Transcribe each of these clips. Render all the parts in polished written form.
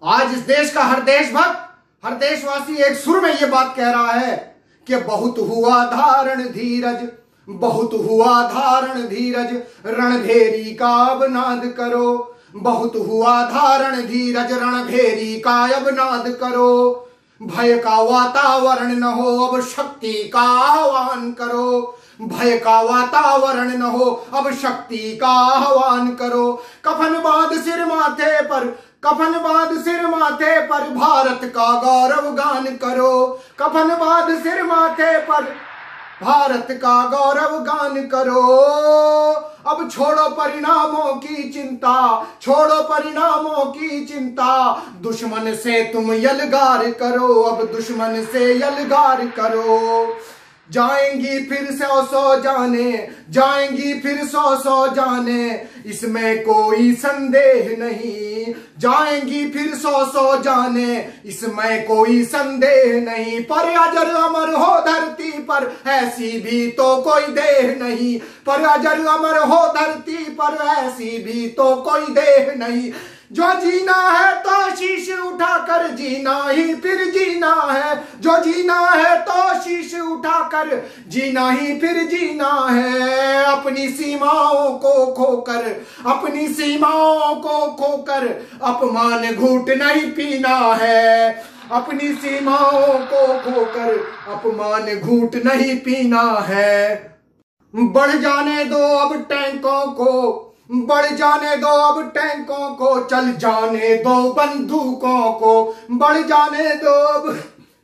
आज इस देश का हर देशभक्त, हर देशवासी एक सुर में ये बात कह रहा है कि बहुत हुआ धारण धीरज, बहुत हुआ धारण धीरज, रणभेरी का अब नाद करो। बहुत हुआ धारण धीरज, रणभेरी का अब नाद करो। भय का वातावरण न हो, अब शक्ति का आह्वान करो। भय का वातावरण न हो, अब शक्ति का आह्वान करो। कफन बांध सिर माथे पर, कफन बांध सिर माथे पर, भारत का गौरव गान करो। कफन बांध सिर माथे पर, भारत का गौरव गान करो। अब छोड़ो परिणामों की चिंता, छोड़ो परिणामों की चिंता, दुश्मन से तुम यलगार करो। अब दुश्मन से यलगार करो। जाएंगी फिर 100 जाने, जाएंगी फिर 100 जाने, इसमें कोई संदेह नहीं। जाएंगी फिर 100 जाने, इसमें कोई संदेह नहीं। पर अजर अमर हो धरती पर, ऐसी भी तो कोई देह नहीं। पर अजर अमर हो धरती पर, ऐसी भी तो कोई देह नहीं। जो जीना है तो शीश उठाकर जीना ही फिर जीना है। जो जीना है तो शीश उठाकर जीना ही फिर जीना है। अपनी सीमाओं को खोकर, अपनी सीमाओं को खोकर अपमान घूट नहीं पीना है। अपनी सीमाओं को खोकर अपमान घूट नहीं पीना है। बढ़ जाने दो अब टैंकों को, बढ़ जाने दो अब टैंकों को, चल जाने दो बंदूकों को। बढ़ जाने दो अब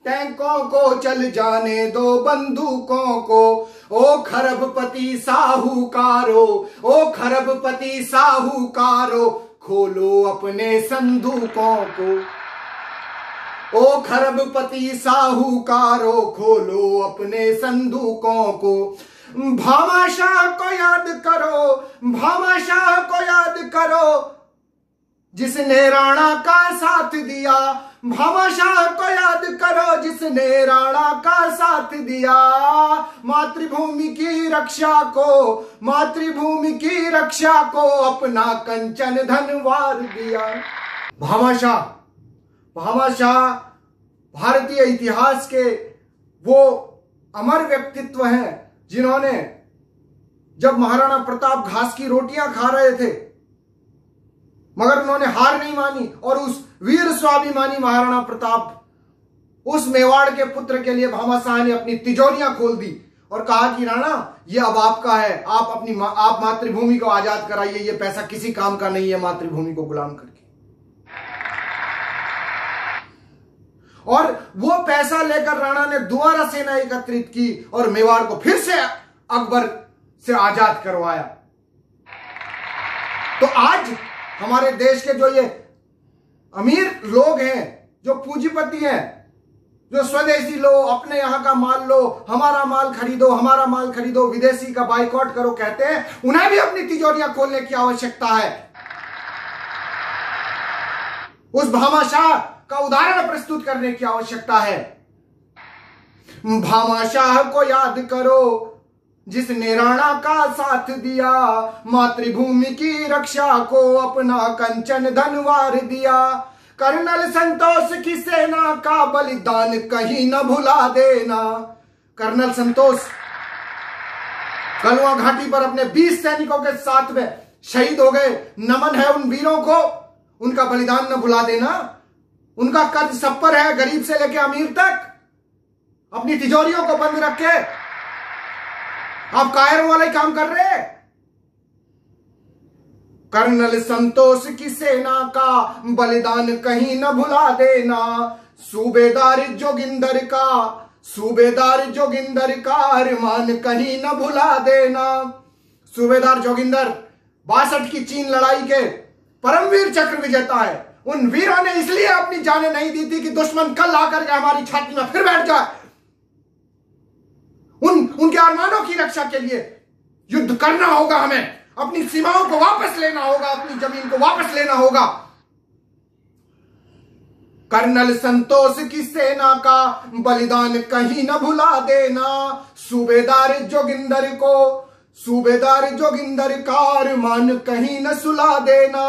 टैंकों को, चल जाने दो बंदूकों को। ओ खरबपति साहूकारो, ओ खरबपति साहूकारो, खोलो अपने संदूकों को। ओ खरबपति साहूकारो, खोलो अपने संदूकों को। भामाशाह को याद करो, भामाशाह को याद करो, जिसने राणा का साथ दिया। भामाशाह को याद करो, जिसने राणा का साथ दिया। मातृभूमि की रक्षा को, मातृभूमि की रक्षा को अपना कंचन धनवार दिया। भामाशाह, भामाशाह भारतीय इतिहास के वो अमर व्यक्तित्व हैं जिन्होंने जब महाराणा प्रताप घास की रोटियां खा रहे थे मगर उन्होंने हार नहीं मानी और उस वीर स्वाभिमानी महाराणा प्रताप उस मेवाड़ के पुत्र के लिए भामाशाह ने अपनी तिजोरियां खोल दी और कहा कि राणा ये अब आपका है, आप मातृभूमि को आजाद कराइए, ये पैसा किसी काम का नहीं है मातृभूमि को गुलाम करके। और वो पैसा लेकर राणा ने दोबारा सेना एकत्रित की और मेवाड़ को फिर से अकबर से आजाद करवाया। तो आज हमारे देश के जो ये अमीर लोग हैं, जो पूंजीपति हैं, जो स्वदेशी लो, अपने यहां का माल लो, हमारा माल खरीदो, हमारा माल खरीदो, विदेशी का बाइकआउट करो कहते हैं, उन्हें भी अपनी तिजोरियां खोलने की आवश्यकता है। उस भामाशाह का उदाहरण प्रस्तुत करने की आवश्यकता है। भामाशाह को याद करो, जिसने राणा का साथ दिया। मातृभूमि की रक्षा को अपना कंचन धनवार दिया। कर्नल संतोष की सेना का बलिदान कहीं न भुला देना। कर्नल संतोष कलवा घाटी पर अपने 20 सैनिकों के साथ में शहीद हो गए। नमन है उन वीरों को, उनका बलिदान न भुला देना। उनका कर्ज सब पर है, गरीब से लेकर अमीर तक। अपनी तिजोरियों को बंद रखे आप कायरों वाले काम कर रहे हैं। कर्नल संतोष की सेना का बलिदान कहीं न भुला देना। सूबेदार जोगिंदर का, सूबेदार जोगिंदर का अरमान कहीं न भुला देना। सूबेदार जोगिंदर 62 की चीन लड़ाई के परमवीर चक्र विजेता है। उन वीरों ने इसलिए अपनी जानें नहीं दी थी कि दुश्मन कल आकर के हमारी छाती में फिर बैठ जाए। उनके अरमानों की रक्षा के लिए युद्ध करना होगा, हमें अपनी सीमाओं को वापस लेना होगा, अपनी जमीन को वापस लेना होगा। कर्नल संतोष की सेना का बलिदान कहीं न भुला देना। सूबेदार जोगिंदर को, सूबेदार जोगिंदर कारमान कहीं न सुला देना,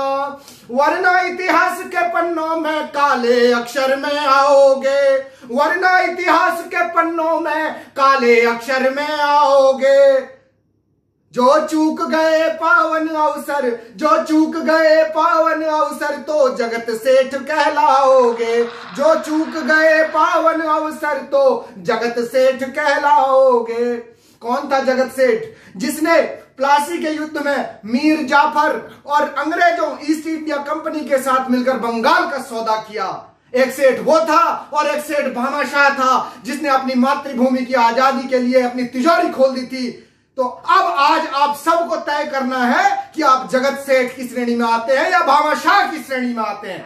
वरना इतिहास के पन्नों में काले अक्षर में आओगे, वरना इतिहास के पन्नों में काले अक्षर में आओगे। जो चूक गए पावन अवसर, जो चूक गए पावन अवसर तो जगत सेठ कहलाओगे, जो चूक गए पावन अवसर तो जगत सेठ कहलाओगे। कौन था जगत सेठ? जिसने प्लासी के युद्ध में मीर जाफर और अंग्रेजों ईस्ट इंडिया कंपनी के साथ मिलकर बंगाल का सौदा किया। एक सेठ वो था और एक सेठ भामाशाह था, जिसने अपनी मातृभूमि की आजादी के लिए अपनी तिजोरी खोल दी थी। तो अब आज आप सबको तय करना है कि आप जगत सेठ की श्रेणी में आते हैं या भामाशाह की श्रेणी में आते हैं।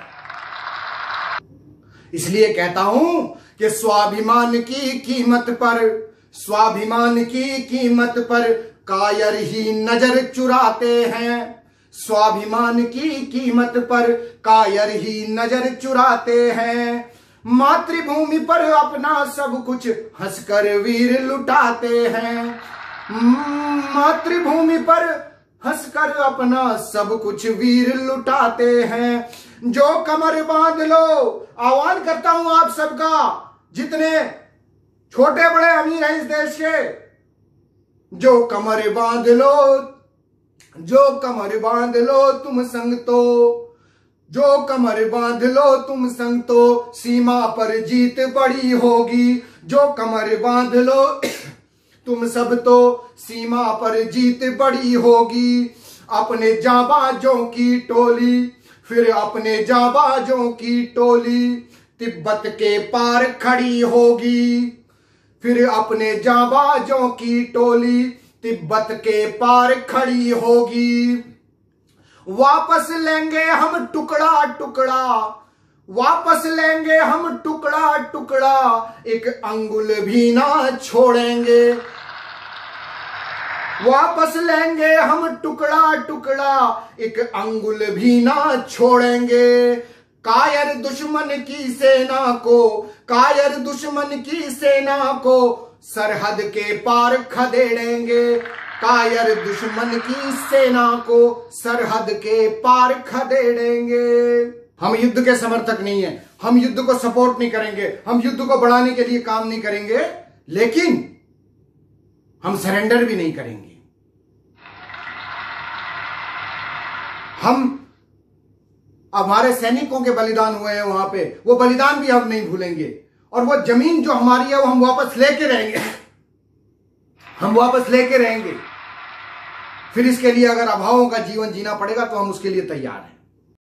इसलिए कहता हूं कि स्वाभिमान की कीमत पर, स्वाभिमान की कीमत पर कायर ही नजर चुराते हैं, स्वाभिमान की कीमत पर कायर ही नजर चुराते हैं। मातृभूमि पर अपना सब कुछ हंसकर वीर लुटाते हैं, मातृभूमि पर हंसकर अपना सब कुछ वीर लुटाते हैं। जो कमर बांध लो, आह्वान करता हूं आप सबका, जितने छोटे बड़े अमीर हैं इस देश के, जो कमर बांध लो, जो कमर बांध लो तुम संग तो, जो कमर बांध लो तुम संग तो सीमा पर जीत बड़ी होगी, जो कमर बांध लो तुम सब तो सीमा पर जीत बड़ी होगी। अपने जाबाजों की टोली, फिर अपने जाबाजों की टोली तिब्बत के पार खड़ी होगी, फिर अपने जाबाजों की टोली तिब्बत के पार खड़ी होगी। वापस लेंगे हम टुकड़ा टुकड़ा, वापस लेंगे हम टुकड़ा टुकड़ा, एक अंगुल भी ना छोड़ेंगे, वापस लेंगे हम टुकड़ा टुकड़ा, एक अंगुल भी ना छोड़ेंगे। कायर दुश्मन की सेना को, कायर दुश्मन की सेना को सरहद के पार खदेड़ेंगे, कायर दुश्मन की सेना को सरहद के पार खदेड़ेंगे। हम युद्ध के समर्थक नहीं है, हम युद्ध को सपोर्ट नहीं करेंगे, हम युद्ध को बढ़ाने के लिए काम नहीं करेंगे, लेकिन हम सरेंडर भी नहीं करेंगे। हम हमारे सैनिकों के बलिदान हुए हैं वहां पे, वो बलिदान भी हम नहीं भूलेंगे, और वो जमीन जो हमारी है वो हम वापस लेके रहेंगे, हम वापस लेके रहेंगे। फिर इसके लिए अगर अभावों का जीवन जीना पड़ेगा तो हम उसके लिए तैयार हैं।